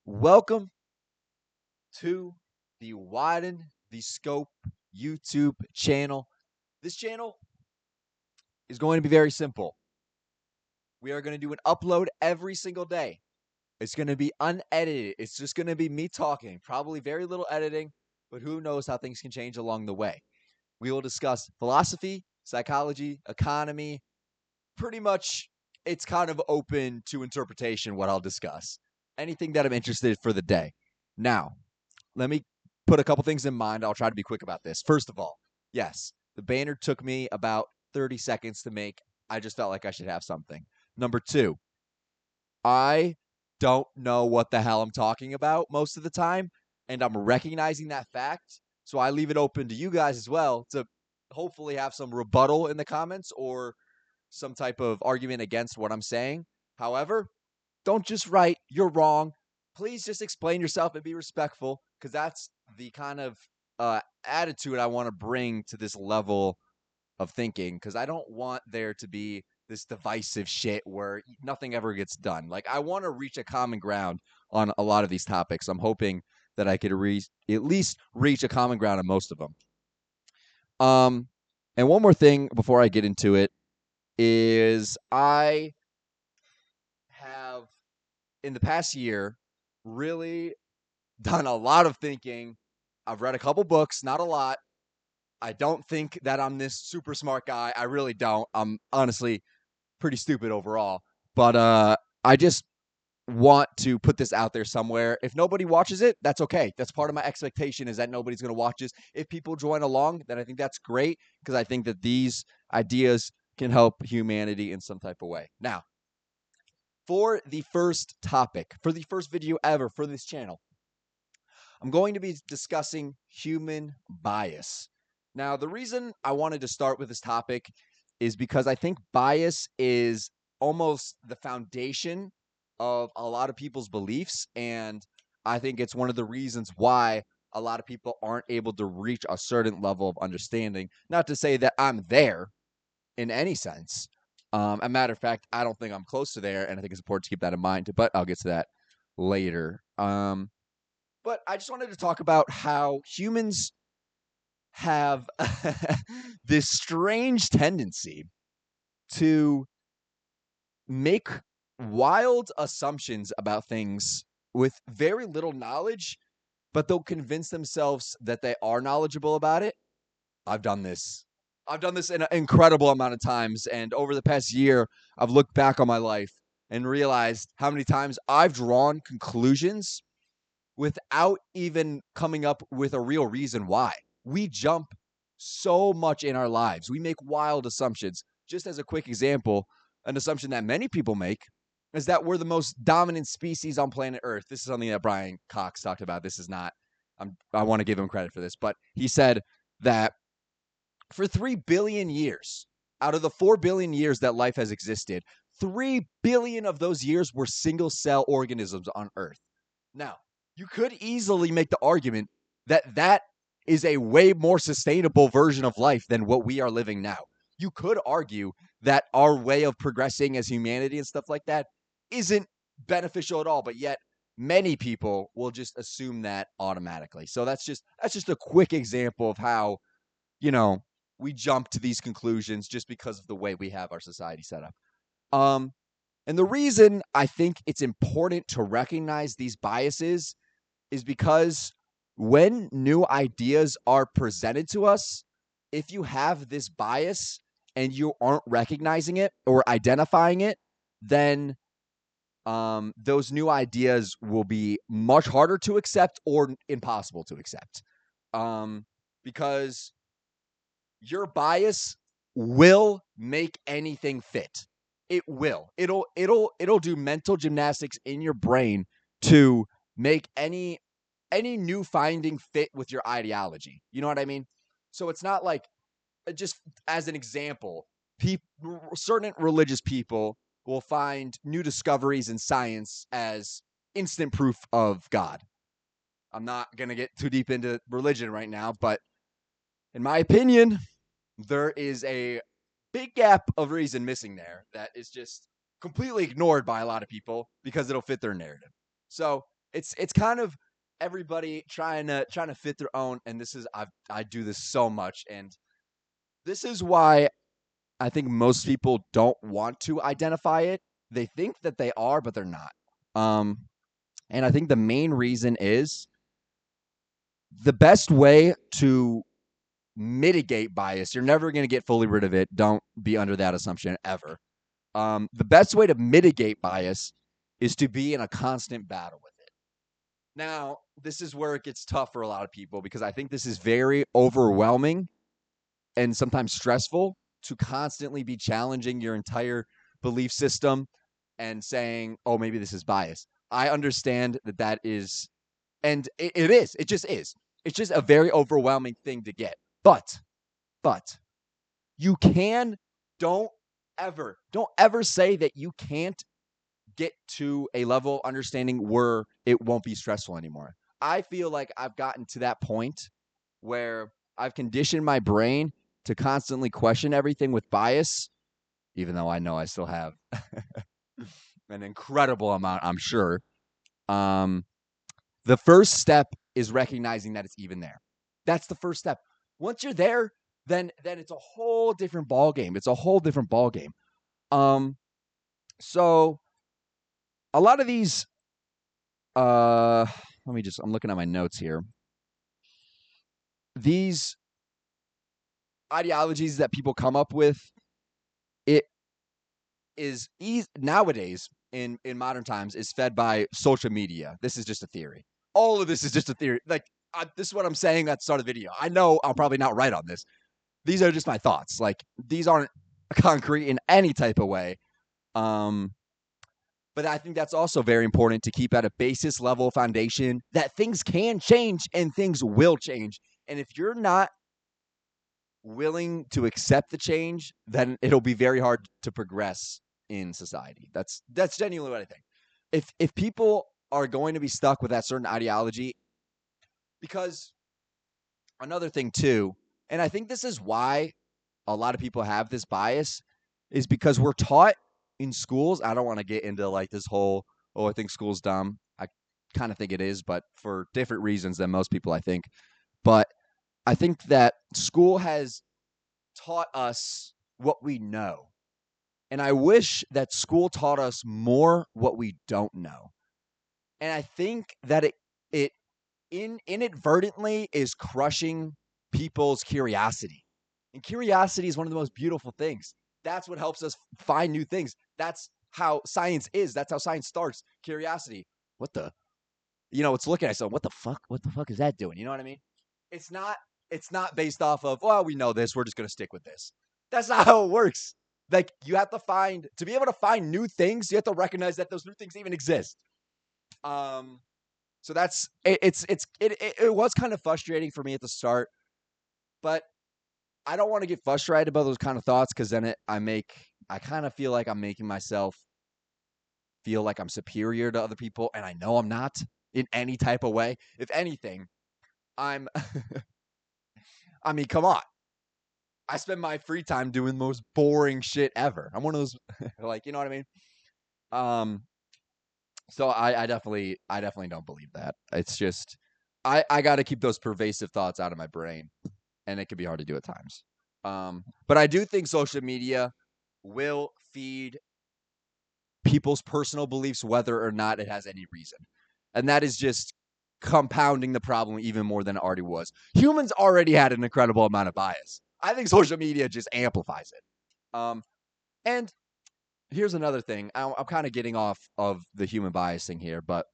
Welcome to the Widen the Scope YouTube channel. This channel is going to be very simple. We are going to do an upload every single day. It's going to be unedited. It's just going to be me talking, probably very little editing, but who knows how things can change along the way. We will discuss philosophy, psychology, economy. Pretty much, it's kind of open to interpretation what I'll discuss. Anything that I'm interested for the day. Now, let me put a couple things in mind. I'll try to be quick about this. First of all, yes, the banner took me about 30 seconds to make. I just felt like I should have something. Number two, I don't know what the hell I'm talking about most of the time, and I'm recognizing that fact. So I leave it open to you guys as well to hopefully have some rebuttal in the comments or some type of argument against what I'm saying. However, don't just write, you're wrong. Please just explain yourself and be respectful, because that's the kind of attitude I want to bring to this level of thinking, because I don't want there to be this divisive shit where nothing ever gets done. Like, I want to reach a common ground on a lot of these topics. I'm hoping that I could at least reach a common ground on most of them. And one more thing before I get into it is I have in the past year really done a lot of thinking. I've read a couple books, not a lot. I don't think that I'm this super smart guy. I really don't. I'm honestly pretty stupid overall. But I just want to put this out there somewhere. If nobody watches it, that's okay. That's part of my expectation, is that nobody's going to watch this. If people join along, then I think that's great, because I think that these ideas can help humanity in some type of way. Now, for the first topic, for the first video ever for this channel, I'm going to be discussing human bias. Now, the reason I wanted to start with this topic is because I think bias is almost the foundation of a lot of people's beliefs, and I think it's one of the reasons why a lot of people aren't able to reach a certain level of understanding. Not to say that I'm there in any sense. A matter of fact, I don't think I'm close to there, and I think it's important to keep that in mind, but I'll get to that later. But I just wanted to talk about how humans have this strange tendency to make wild assumptions about things with very little knowledge, but they'll convince themselves that they are knowledgeable about it. I've done this. I've done this an incredible amount of times. And over the past year, I've looked back on my life and realized how many times I've drawn conclusions without even coming up with a real reason why. We jump so much in our lives. We make wild assumptions. Just as a quick example, an assumption that many people make is that we're the most dominant species on planet Earth. This is something that Brian Cox talked about. This is not, I want to give him credit for this, but he said that for 3 billion years, out of the 4 billion years that life has existed, 3 billion of those years were single cell organisms on Earth. Now, you could easily make the argument that that is a way more sustainable version of life than what we are living now. You could argue that our way of progressing as humanity and stuff like that isn't beneficial at all, but yet many people will just assume that automatically. So that's just a quick example of how, you know, we jump to these conclusions just because of the way we have our society set up. And the reason I think it's important to recognize these biases is because when new ideas are presented to us, if you have this bias and you aren't recognizing it or identifying it, then those new ideas will be much harder to accept or impossible to accept. Because your bias will make anything fit. It will. It'll do mental gymnastics in your brain to make any new finding fit with your ideology. You know what I mean? So it's not like, just as an example, certain religious people will find new discoveries in science as instant proof of God. I'm not going to get too deep into religion right now, but in my opinion, there is a big gap of reason missing there that is just completely ignored by a lot of people because it'll fit their narrative. So It's kind of everybody trying to fit their own, and I do this so much, and this is why I think most people don't want to identify it. They think that they are, but they're not. Um, and I think the main reason is the best way to mitigate bias. You're never going to get fully rid of it. Don't be under that assumption ever. The best way to mitigate bias is to be in a constant battle with it. Now, this is where it gets tough for a lot of people because I think this is very overwhelming and sometimes stressful to constantly be challenging your entire belief system and saying, oh, maybe this is bias. I understand that is, and it is. It just is. It's just a very overwhelming thing to get. But you can, don't don't ever say that you can't get to a level of understanding where it won't be stressful anymore. I feel like I've gotten to that point where I've conditioned my brain to constantly question everything with bias, even though I know I still have an incredible amount, I'm sure. Um, the first step is recognizing that it's even there. That's the first step. Once you're there, then it's a whole different ball game. It's a whole different ball game. So a lot of these I'm looking at my notes here. These ideologies that people come up with, it is nowadays in modern times is fed by social media. This is just a theory. All of this is just a theory. Like this is what I'm saying at the start of the video. I know I'm probably not right on this. These are just my thoughts. Like these aren't concrete in any type of way. But I think that's also very important to keep at a basis level foundation that things can change and things will change. And if you're not willing to accept the change, then it'll be very hard to progress in society. That's genuinely what I think. If people are going to be stuck with that certain ideology, because another thing too, and I think this is why a lot of people have this bias, is because we're taught in schools. I don't want to get into like this whole, oh, I think school's dumb. I kind of think it is, but for different reasons than most people, I think. But I think that school has taught us what we know. And I wish that school taught us more what we don't know. And I think that it inadvertently is crushing people's curiosity. And curiosity is one of the most beautiful things. That's what helps us find new things. That's how science is. That's how science starts. Curiosity. What the? It's looking at someone. What the fuck? What the fuck is that doing? You know what I mean? It's not. It's not based off of, well, we know this. We're just going to stick with this. That's not how it works. Like you have to be able to find new things. You have to recognize that those new things even exist. So that's it was kind of frustrating for me at the start, but I don't want to get frustrated about those kind of thoughts because then I kind of feel like I'm making myself feel like I'm superior to other people, and I know I'm not in any type of way. If anything, I'm I mean, come on. I spend my free time doing the most boring shit ever. I'm one of those like, you know what I mean? Um So I definitely don't believe that. It's just I got to keep those pervasive thoughts out of my brain, and it can be hard to do at times. But I do think social media will feed people's personal beliefs whether or not it has any reason, and that is just compounding the problem even more than it already was. Humans already had an incredible amount of bias. I think social media just amplifies it. And here's another thing. I'm kind of getting off of the human bias thing here, but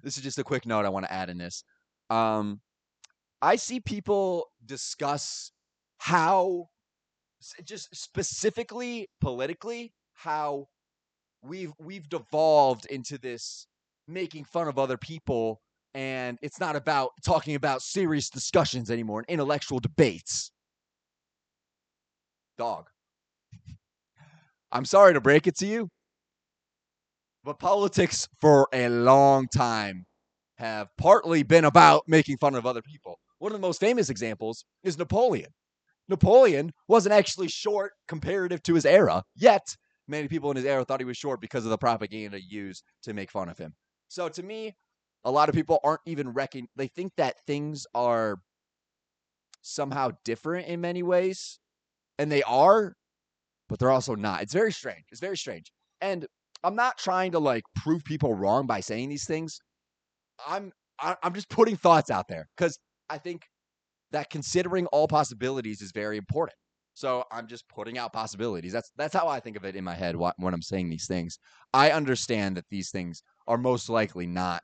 this is just a quick note I want to add in this. I see people discuss how, just specifically politically, how we've devolved into this making fun of other people, and it's not about talking about serious discussions anymore and intellectual debates. Dog, I'm sorry to break it to you, but politics for a long time have partly been about making fun of other people. One of the most famous examples is Napoleon. Napoleon wasn't actually short comparative to his era, yet many people in his era thought he was short because of the propaganda used to make fun of him. So to me, a lot of people aren't even they think that things are somehow different in many ways, and they are, but they're also not. It's very strange. It's very strange. And I'm not trying to like prove people wrong by saying these things. I'm I'm just putting thoughts out there because I think that considering all possibilities is very important. So I'm just putting out possibilities. That's how I think of it in my head when I'm saying these things. I understand that these things are most likely not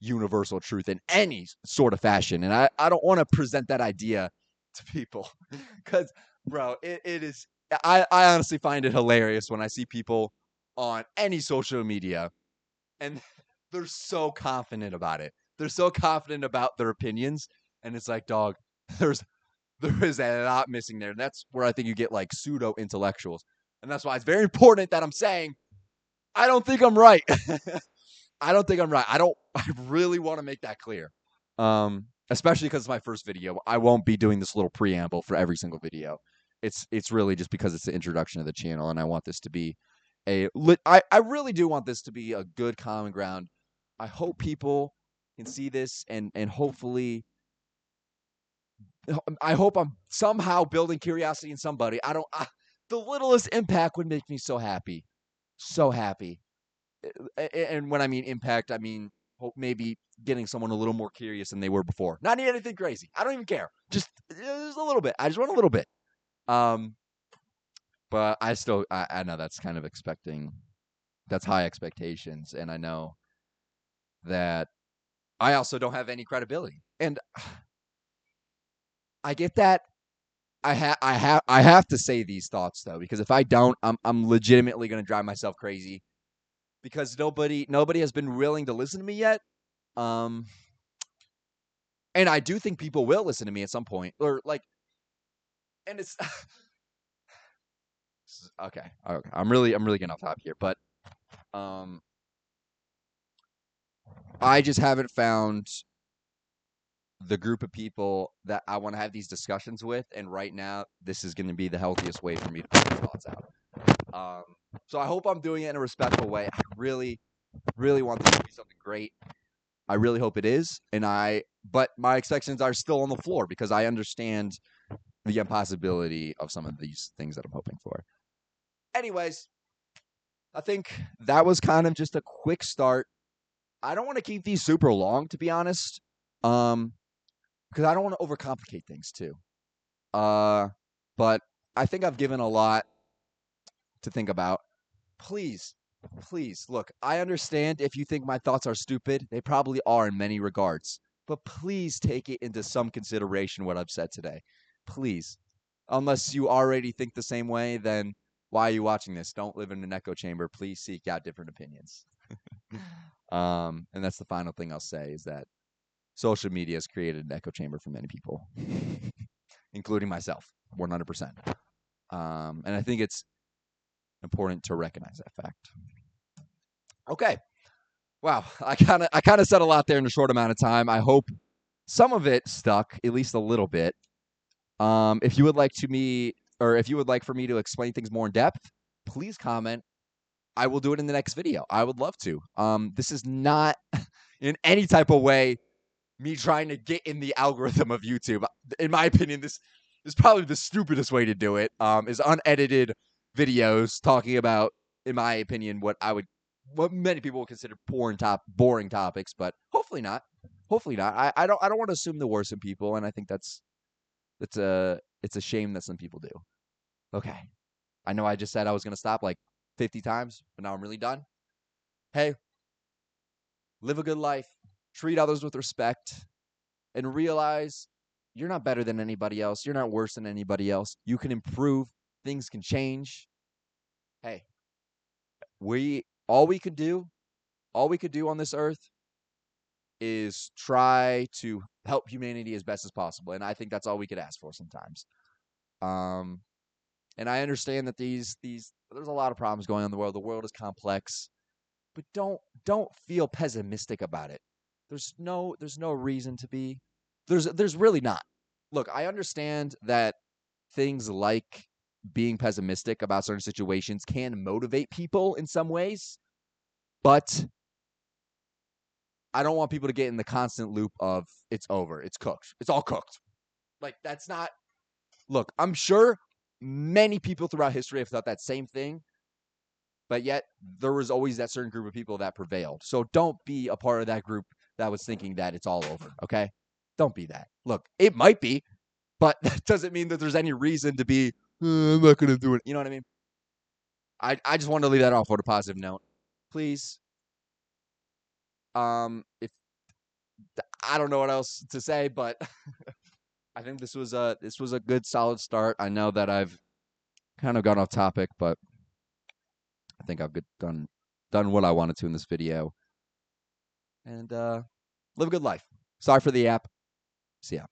universal truth in any sort of fashion, and I don't want to present that idea to people because, bro, it is. I honestly find it hilarious when I see people on any social media and they're so confident about it. They're so confident about their opinions, and it's like, dog, there's there is a lot missing there. And that's where I think you get like pseudo intellectuals. And that's why it's very important that I'm saying I don't think I'm right. I don't think I'm right. I really want to make that clear. Especially because it's my first video. I won't be doing this little preamble for every single video. It's really just because it's the introduction of the channel, and I want this to be I really do want this to be a good common ground. I hope people can see this and hopefully I hope I'm somehow building curiosity in somebody. The littlest impact would make me so happy. So happy. And when I mean impact, I mean hope maybe getting someone a little more curious than they were before. Not need anything crazy. I don't even care. Just a little bit. I just want a little bit. Um, but I know that's kind of expecting that's high expectations, and I know that I also don't have any credibility. And I get that. I have to say these thoughts though, because if I don't, I'm legitimately going to drive myself crazy because nobody has been willing to listen to me yet. Um, and I do think people will listen to me at some point, or like, and it's okay. Okay, I'm really getting off topic here, but um, I just haven't found the group of people that I want to have these discussions with, and right now, this is going to be the healthiest way for me to put these thoughts out. Um, so I hope I'm doing it in a respectful way. I really, really want this to be something great. I really hope it is, but my expectations are still on the floor because I understand the impossibility of some of these things that I'm hoping for. Anyways, I think that was kind of just a quick start. I don't want to keep these super long, to be honest, because I don't want to overcomplicate things too. But I think I've given a lot to think about. Please, please, look, I understand if you think my thoughts are stupid. They probably are in many regards. But please take it into some consideration what I've said today. Please. Unless you already think the same way, then why are you watching this? Don't live in an echo chamber. Please seek out different opinions. And that's the final thing I'll say is that social media has created an echo chamber for many people, including myself, 100%. And I think it's important to recognize that fact. Okay. Wow. I kind of said a lot there in a short amount of time. I hope some of it stuck, at least a little bit. If you would like for me to explain things more in depth, please comment. I will do it in the next video. I would love to. This is not in any type of way me trying to get in the algorithm of YouTube. In my opinion, this is probably the stupidest way to do it. Is unedited videos talking about, in my opinion, what many people would consider boring topics, but hopefully not. Hopefully not. I don't want to assume the worst in people, and I think it's a shame that some people do. Okay. I know I just said I was gonna stop like 50 times, but now I'm really done. Hey, live a good life, treat others with respect, and realize you're not better than anybody else. You're not worse than anybody else. You can improve. Things can change. Hey, we all we could do, all we could do on this earth is try to help humanity as best as possible. And I think that's all we could ask for sometimes. Um, and I understand that these there's a lot of problems going on in the world. The world is complex, but don't feel pessimistic about it. There's no reason to be. There's really not. Look, I understand that things like being pessimistic about certain situations can motivate people in some ways, but I don't want people to get in the constant loop of it's over, it's cooked, it's all cooked. Like, that's not. Look, I'm sure many people throughout history have thought that same thing, but yet there was always that certain group of people that prevailed. So don't be a part of that group that was thinking that it's all over, okay? Don't be that. Look, it might be, but that doesn't mean that there's any reason to be, I'm not going to do it. You know what I mean? I just wanted to leave that off with a positive note. Please, if I don't know what else to say, but I think this was a good solid start. I know that I've kind of gone off topic, but I think I've done what I wanted to in this video, and live a good life. Sorry for the app. See ya.